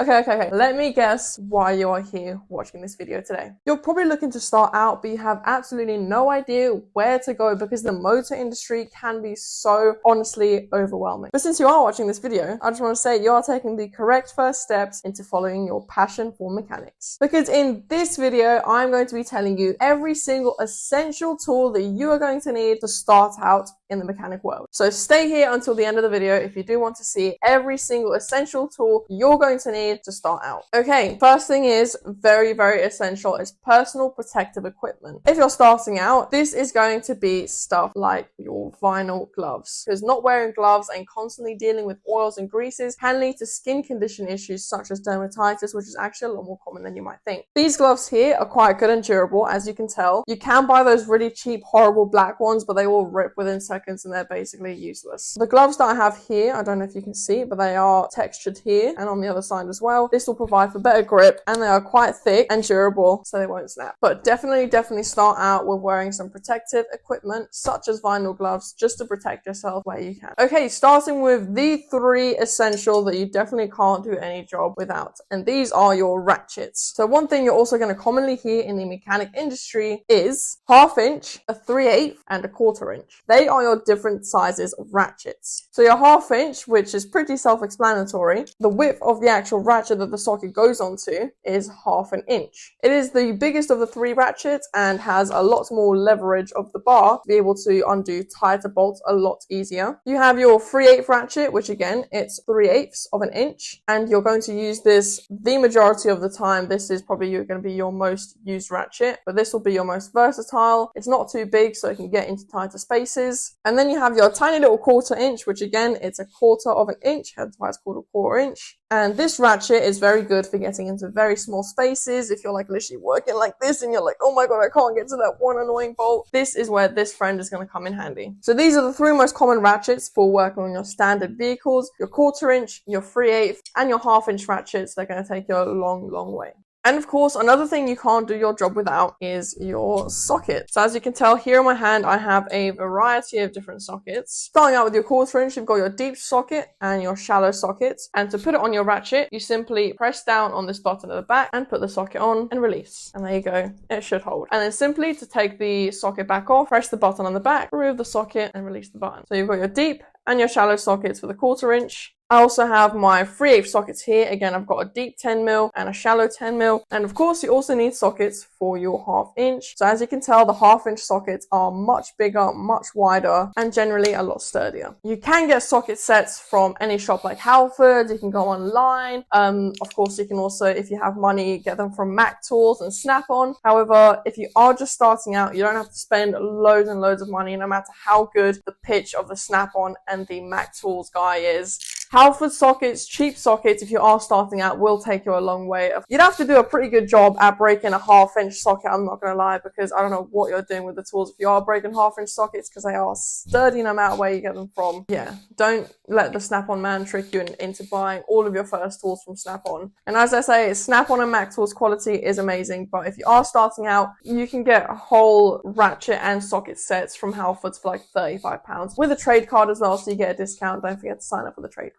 Okay. Let me guess why you are here watching this video today. You're probably looking to start out, but you have absolutely no idea where to go because the motor industry can be so honestly overwhelming. But since you are watching this video, I just want to say you are taking the correct first steps into following your passion for mechanics. Because in this video, I'm going to be telling you every single essential tool that you are going to need to start out in the mechanic world. So stay here until the end of the video if you do want to see every single essential tool you're going to need to start out. Okay, first thing is very essential is personal protective equipment. If you're starting out, this is going to be stuff like your vinyl gloves, because not wearing gloves and constantly dealing with oils and greases can lead to skin condition issues such as dermatitis, which is actually a lot more common than you might think. These gloves here are quite good and durable, as you can tell. You can buy those really cheap, horrible black ones, but they will rip within seconds and they're basically useless. The gloves that I have here, I don't know if you can see, but they are textured here and on the other side as well. This will provide for better grip, and they are quite thick and durable, so they won't snap. But definitely start out with wearing some protective equipment such as vinyl gloves just to protect yourself where you can. Okay, starting with the three essential that you definitely can't do any job without, and these are your ratchets. So one thing you're also going to commonly hear in the mechanic industry is 1/2 inch, a 3/8, and a 1/4 inch. They are your different sizes of ratchets. So your 1/2 inch, which is pretty self-explanatory, the width of the actual ratchet that the socket goes onto is 1/2 inch. It is the biggest of the three ratchets and has a lot more leverage of the bar to be able to undo tighter bolts a lot easier. You have your 3/8 ratchet, which again, it's 3/8 of an inch, and you're going to use this the majority of the time. This is probably going to be your most used ratchet, but this will be your most versatile. It's not too big, so it can get into tighter spaces. And then you have your tiny little 1/4 inch, which again, it's a 1/4 of an inch, hence why it's called a 1/4 inch. And this ratchet is very good for getting into very small spaces. If you're like literally working like this and you're like, oh my god, I can't get to that one annoying bolt, this is where this friend is going to come in handy. So these are the three most common ratchets for working on your standard vehicles: your 1/4 inch, your 3/8, and your 1/2 inch ratchets. They're going to take you a long way. And of course, another thing you can't do your job without is your socket. So as you can tell here in my hand, I have a variety of different sockets. Starting out with your 1/4 inch, you've got your deep socket and your shallow socket. And to put it on your ratchet, you simply press down on this button at the back and put the socket on and release. And there you go, it should hold. And then simply to take the socket back off, press the button on the back, remove the socket and release the button. So you've got your deep and your shallow sockets for the 1/4 inch. I also have my 3/8 sockets here. Again, I've got a deep 10mm and a shallow 10mm. And of course, you also need sockets for your 1/2 inch. So as you can tell, the 1/2 inch sockets are much bigger, much wider, and generally a lot sturdier. You can get socket sets from any shop like Halford. You can go online. Of course, you can also, if you have money, get them from Mac Tools and Snap-on. However, if you are just starting out, you don't have to spend loads and loads of money, no matter how good the pitch of the Snap-on and the Mac Tools guy is. Halford sockets, cheap sockets, if you are starting out, will take you a long way. You'd have to do a pretty good job at breaking a 1/2 inch socket, I'm not going to lie, because I don't know what you're doing with the tools if you are breaking 1/2 inch sockets, because they are sturdy no matter where you get them from. Yeah, don't let the Snap-on man trick you into buying all of your first tools from Snap-on. And as I say, Snap-on and Mac Tools quality is amazing, but if you are starting out, you can get a whole ratchet and socket sets from Halfords for like £35 with a trade card as well, so you get a discount. Don't forget to sign up for the trade card.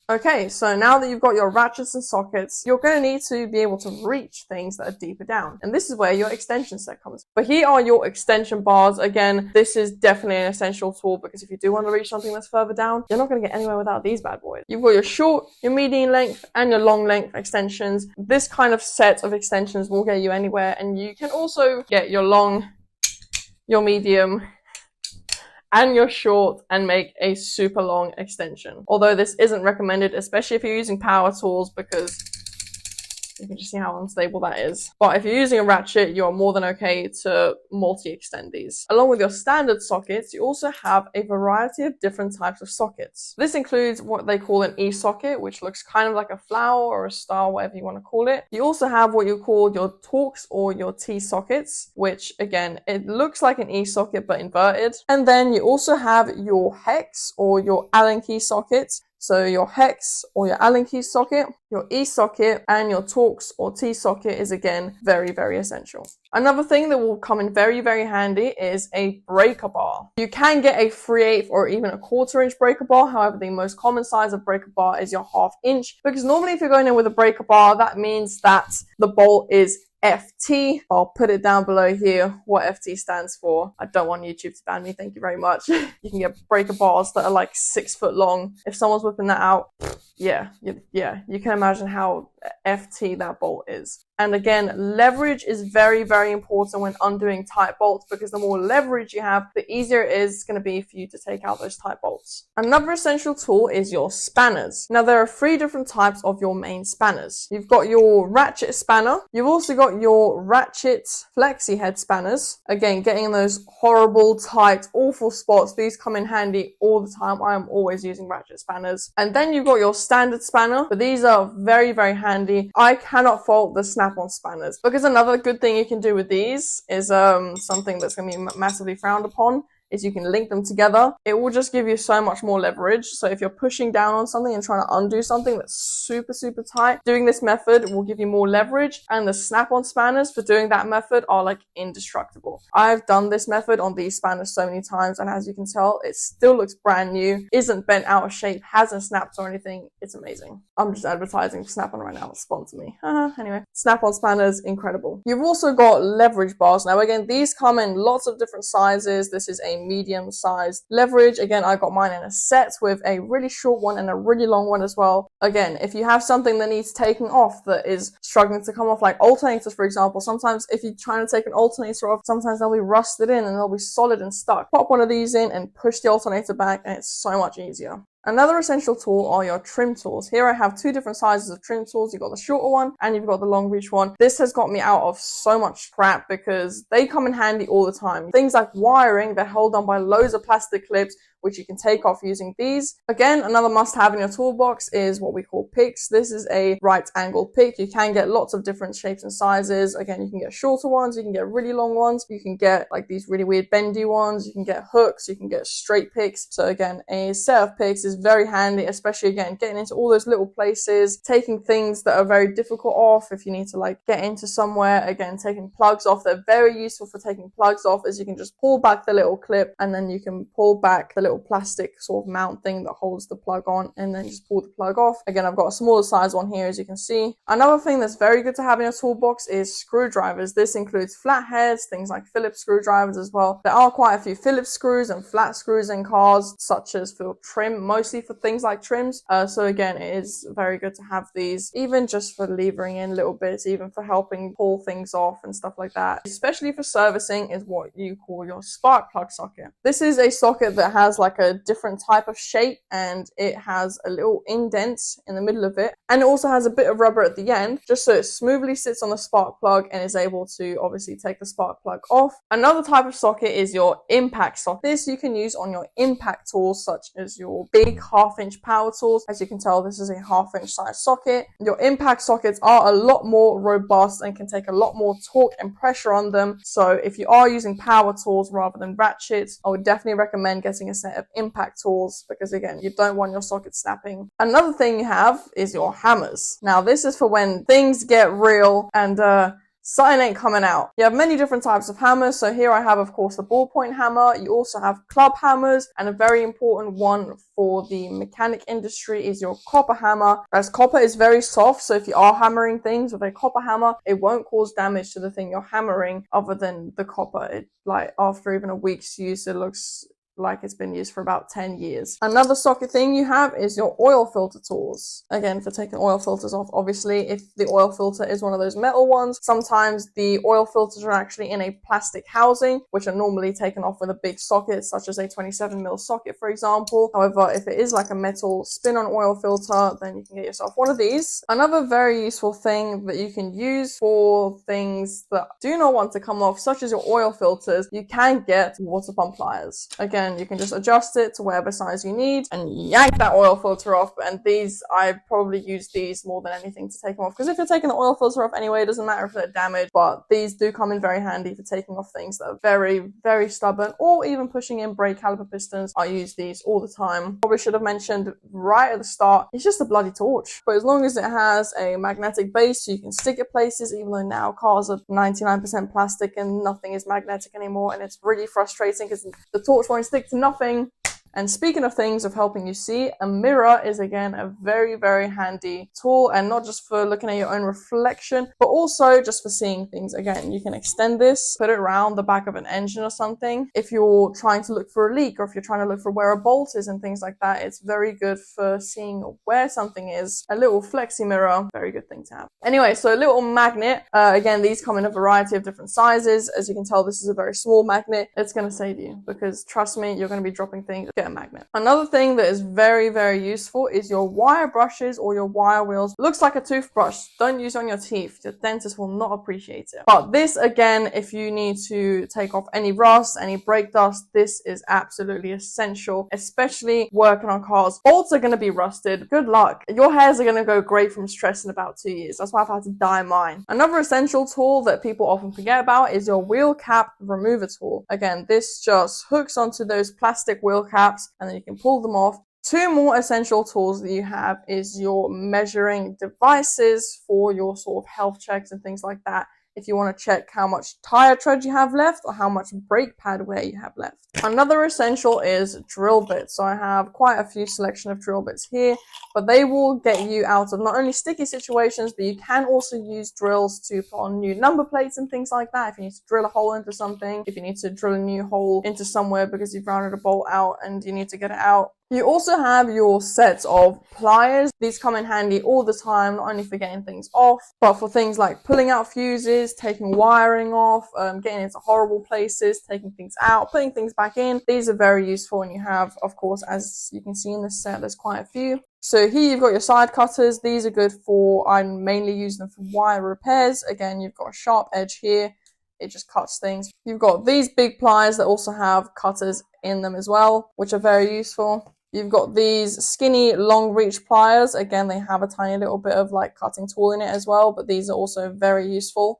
Okay, so now that you've got your ratchets and sockets, you're going to need to be able to reach things that are deeper down. And this is where your extension set comes. But here are your extension bars. Again, this is definitely an essential tool because if you do want to reach something that's further down, you're not going to get anywhere without these bad boys. You've got your short, your medium length, and your long length extensions. This kind of set of extensions will get you anywhere, and you can also get your long, your medium, and your short and make a super long extension. Although this isn't recommended, especially if you're using power tools, because you can just see how unstable that is. But if you're using a ratchet, you are more than okay to multi-extend these. Along with your standard sockets, you also have a variety of different types of sockets. This includes what they call an E-socket, which looks kind of like a flower or a star, whatever you want to call it. You also have what you call your Torx or your T-sockets, which again, it looks like an E-socket but inverted. And then you also have your hex or your Allen key sockets. So your hex or your Allen key socket, your E socket, and your Torx or T socket is again very, very essential. Another thing that will come in very, very handy is a breaker bar. You can get a 3/8 or even a 1/4 inch breaker bar. However, the most common size of breaker bar is your 1/2 inch, because normally if you're going in with a breaker bar, that means that the bolt is FT. I'll put it down below here what FT stands for. I don't want YouTube to ban me, thank you very much. You can get breaker bars that are like 6 foot long. If someone's whipping that out, yeah, you can imagine how FT that bolt is. And again, leverage is very, very important when undoing tight bolts, because the more leverage you have, the easier it is going to be for you to take out those tight bolts. Another essential tool is your spanners. Now, there are 3 different types of your main spanners. You've got your ratchet spanner. You've also got your ratchet flexi head spanners. Again, getting in those horrible, tight, awful spots. These come in handy all the time. I am always using ratchet spanners. And then you've got your standard spanner, but these are very, very handy. I cannot fault the snap-on spanners, because another good thing you can do with these is something that's going to be massively frowned upon, is you can link them together. It will just give you so much more leverage. So if you're pushing down on something and trying to undo something that's super, super tight, doing this method will give you more leverage. And the snap-on spanners for doing that method are like indestructible. I've done this method on these spanners so many times, and as you can tell, it still looks brand new, isn't bent out of shape, hasn't snapped or anything. It's amazing. I'm just advertising Snap-on right now. Sponsor me. Anyway, snap-on spanners, incredible. You've also got leverage bars. Now again, these come in lots of different sizes. This is a medium-sized leverage. Again, I got mine in a set with a really short one and a really long one as well. Again, if you have something that needs taking off that is struggling to come off, like alternators, for example, sometimes if you're trying to take an alternator off, sometimes they'll be rusted in and they'll be solid and stuck. Pop one of these in and push the alternator back, and it's so much easier. Another essential tool are your trim tools. Here I have 2 different sizes of trim tools. You've got the shorter one and you've got the long reach one. This has got me out of so much crap because they come in handy all the time. Things like wiring, they're held on by loads of plastic clips, which you can take off using these. Again, another must-have in your toolbox is what we call picks. This is a right-angled pick. You can get lots of different shapes and sizes. Again, you can get shorter ones, you can get really long ones, you can get like these really weird bendy ones, you can get hooks, you can get straight picks. So again, a set of picks is very handy, especially again, getting into all those little places, taking things that are very difficult off if you need to like get into somewhere. Again, taking plugs off, they're very useful for taking plugs off, as you can just pull back the little clip and then you can pull back the little plastic sort of mount thing that holds the plug on, and then just pull the plug off. Again, I've got a smaller size one here, as you can see. Another thing that's very good to have in your toolbox is screwdrivers. This includes flatheads, things like Phillips screwdrivers as well. There are quite a few Phillips screws and flat screws in cars, such as for trim, mostly for things like trims. So again, it is very good to have these, even just for levering in little bits, even for helping pull things off and stuff like that. Especially for servicing is what you call your spark plug socket. This is a socket that has like a different type of shape, and it has a little indent in the middle of it, and it also has a bit of rubber at the end, just so it smoothly sits on the spark plug and is able to obviously take the spark plug off. Another type of socket is your impact socket. This you can use on your impact tools, such as your big 1/2 inch power tools. As you can tell, this is a 1/2 inch size socket. Your impact sockets are a lot more robust and can take a lot more torque and pressure on them. So if you are using power tools rather than ratchets, I would definitely recommend getting a set of impact tools, because again, you don't want your socket snapping. Another thing you have is your hammers. Now this is for when things get real and something ain't coming out. You have many different types of hammers. So here I have, of course, the ballpoint hammer. You also have club hammers, and a very important one for the mechanic industry is your copper hammer, as copper is very soft. So if you are hammering things with a copper hammer, it won't cause damage to the thing you're hammering, other than the copper. It, like after even a week's use, it looks like it's been used for about 10 years. Another socket thing you have is your oil filter tools. Again, for taking oil filters off, obviously, if the oil filter is one of those metal ones, sometimes the oil filters are actually in a plastic housing, which are normally taken off with a big socket, such as a 27mm socket, for example. However, if it is like a metal spin-on oil filter, then you can get yourself one of these. Another very useful thing that you can use for things that do not want to come off, such as your oil filters, you can get water pump pliers. Again, and you can just adjust it to whatever size you need and yank that oil filter off. And these, I probably use these more than anything to take them off, because if you're taking the oil filter off anyway, it doesn't matter if they're damaged, but these do come in very handy for taking off things that are very, very stubborn, or even pushing in brake caliper pistons. I use these all the time. Probably should have mentioned right at the start, it's just a bloody torch, but as long as it has a magnetic base so you can stick it places, even though now cars are 99% plastic and nothing is magnetic anymore, and it's really frustrating because the torch won't stick to nothing. And speaking of things of helping you see, a mirror is again a very, very handy tool, and not just for looking at your own reflection, but also just for seeing things. Again, you can extend this, put it around the back of an engine or something. If you're trying to look for a leak, or if you're trying to look for where a bolt is and things like that, it's very good for seeing where something is. A little flexi mirror, very good thing to have. Anyway, so a little magnet. Again, these come in a variety of different sizes. As you can tell, this is a very small magnet. It's going to save you, because trust me, you're going to be dropping things. A magnet. Another thing that is very, very useful is your wire brushes or your wire wheels. It looks like a toothbrush. Don't use it on your teeth. Your dentist will not appreciate it. But this, again, if you need to take off any rust, any brake dust, this is absolutely essential, especially working on cars. Bolts are going to be rusted. Good luck. Your hairs are going to go grey from stress in about 2 years. That's why I've had to dye mine. Another essential tool that people often forget about is your wheel cap remover tool. Again, this just hooks onto those plastic wheel caps, and then you can pull them off. Two more essential tools that you have is your measuring devices for your sort of health checks and things like that. If you want to check how much tire tread you have left or how much brake pad wear you have left. Another essential is drill bits. So I have quite a few selection of drill bits here, but they will get you out of not only sticky situations, but you can also use drills to put on new number plates and things like that. If you need to drill a hole into something, if you need to drill a new hole into somewhere because you've rounded a bolt out and you need to get it out. You also have your sets of pliers. These come in handy all the time, not only for getting things off, but for things like pulling out fuses, taking wiring off, getting into horrible places, taking things out, putting things back in. These are very useful, and you have, of course, as you can see in this set, there's quite a few. So here you've got your side cutters. These are good for, I mainly use them for wire repairs. Again, you've got a sharp edge here. It just cuts things. You've got these big pliers that also have cutters in them as well, which are very useful. You've got these skinny long reach pliers. Again, they have a tiny little bit of like cutting tool in it as well, but these are also very useful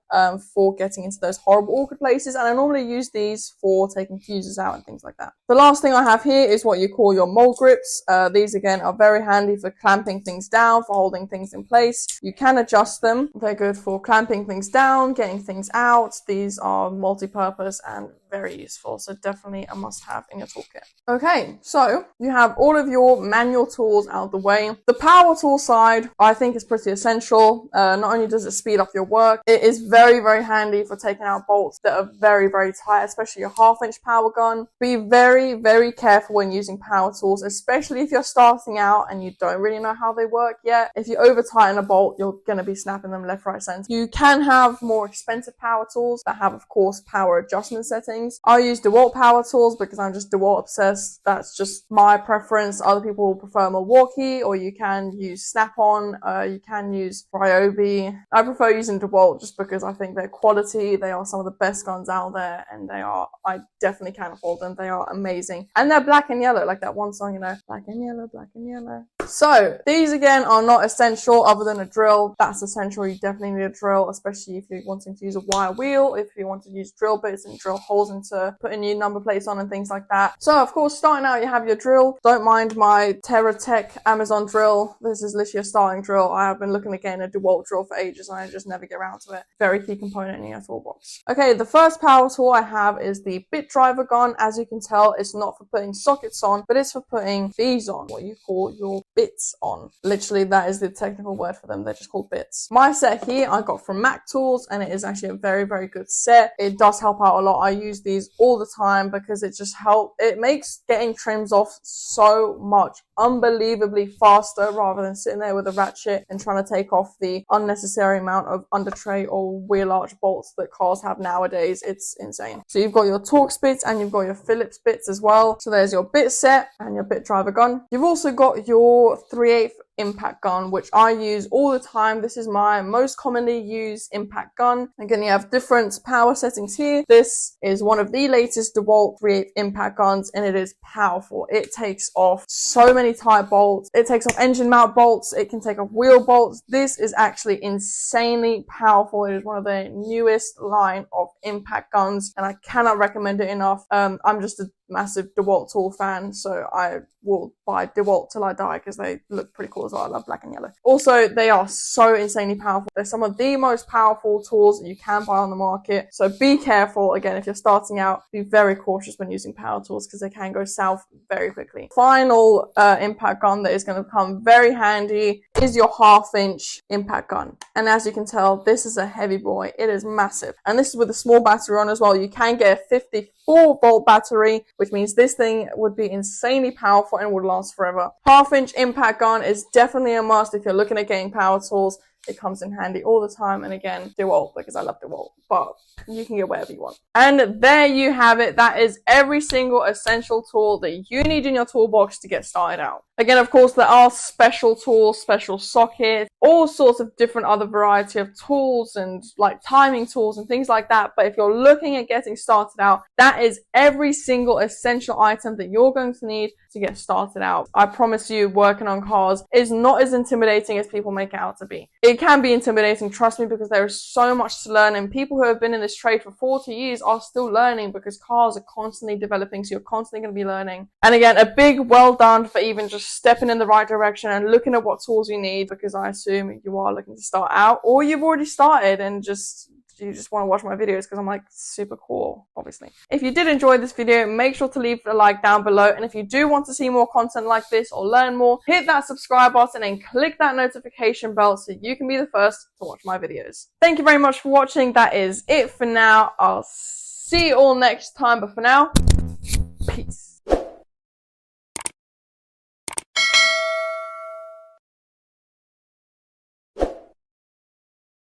for getting into those horrible awkward places. And I normally use these for taking fuses out and things like that. The last thing I have here is what you call your mold grips. These again are very handy for clamping things down, for holding things in place. You can adjust them. They're good for clamping things down, getting things out. These are multi-purpose and very useful, so definitely a must-have in your toolkit. Okay, so you have all of your manual tools out of the way. The power tool side, I think, is pretty essential. Not only does it speed up your work, it is very, very handy for taking out bolts that are very, very tight, especially your half-inch power gun. Be very, very careful when using power tools, especially if you're starting out and you don't really know how they work yet. If you over-tighten a bolt, you're going to be snapping them left, right, center. You can have more expensive power tools that have, of course, power adjustment settings. I use DeWalt power tools because I'm just DeWalt obsessed. That's just my preference. Other people will prefer Milwaukee, or you can use Snap-on. You can use Ryobi. I prefer using DeWalt just because I think they're quality. They are some of the best guns out there, and I definitely can afford them. They are amazing. And they're black and yellow, like that one song, you know, black and yellow, black and yellow. So these again are not essential other than a drill. That's essential. You definitely need a drill, especially if you're wanting to use a wire wheel, if you want to use drill bits and drill holes into putting new number plates on and things like that. So of course, starting out, you have your drill. Don't mind my TerraTech Amazon drill. This is literally a starting drill. I have been looking at getting a DeWalt drill for ages and I just never get around to it. Very key component in your toolbox. Okay, the first power tool I have is the bit driver gun. As you can tell, it's not for putting sockets on, but it's for putting these on, what you call your bits on. Literally, that is the technical word for them. They're just called bits. My set here I got from Mac Tools, and it is actually a very, very good set. It does help out a lot. I use these all the time because it makes getting trims off so much unbelievably faster rather than sitting there with a ratchet and trying to take off the unnecessary amount of under tray or wheel arch bolts that cars have nowadays. It's insane. So you've got your Torx bits and you've got your Phillips bits as well. So there's your bit set and your bit driver gun. You've also got your 3/8 impact gun, which I use all the time. This is my most commonly used impact gun. Again, you have different power settings here. This is one of the latest DeWalt 3/8 impact guns, and it is powerful. It takes off so many type bolts. It takes off engine mount bolts. It can take off wheel bolts. This is actually insanely powerful. It is one of the newest line of impact guns, and I cannot recommend it enough. I'm just a massive DeWalt tool fan, so I will buy DeWalt till I die because they look pretty cool as well. I love black and yellow. Also, they are so insanely powerful. They're some of the most powerful tools that you can buy on the market, so be careful. Again, if you're starting out, be very cautious when using power tools because they can go south very quickly. Final impact gun that is going to come very handy is your 1/2" impact gun, and as you can tell, this is a heavy boy. It is massive, and this is with a small battery on as well. You can get a 54-volt battery, which means this thing would be insanely powerful and would last forever. 1/2" impact gun is definitely a must if you're looking at getting power tools. It comes in handy all the time, and again, DeWalt, because I love DeWalt, but you can get whatever you want. And there you have it. That is every single essential tool that you need in your toolbox to get started out. Again, of course, there are special tools, special sockets, all sorts of different other variety of tools and like timing tools and things like that. But if you're looking at getting started out, that is every single essential item that you're going to need to get started out. I promise you, working on cars is not as intimidating as people make it out to be. It can be intimidating, trust me, because there is so much to learn, and people who have been in this trade for 40 years are still learning because cars are constantly developing, so you're constantly going to be learning. And again, a big well done for even just stepping in the right direction and looking at what tools you need, because I assume you are looking to start out, or you've already started and you just want to watch my videos because I'm like super cool, obviously. If you did enjoy this video, make sure to leave a like down below, and if you do want to see more content like this or learn more, hit that subscribe button and click that notification bell so you can be the first to watch my videos. Thank you very much for watching. That is it for now. I'll see you all next time, but for now, peace.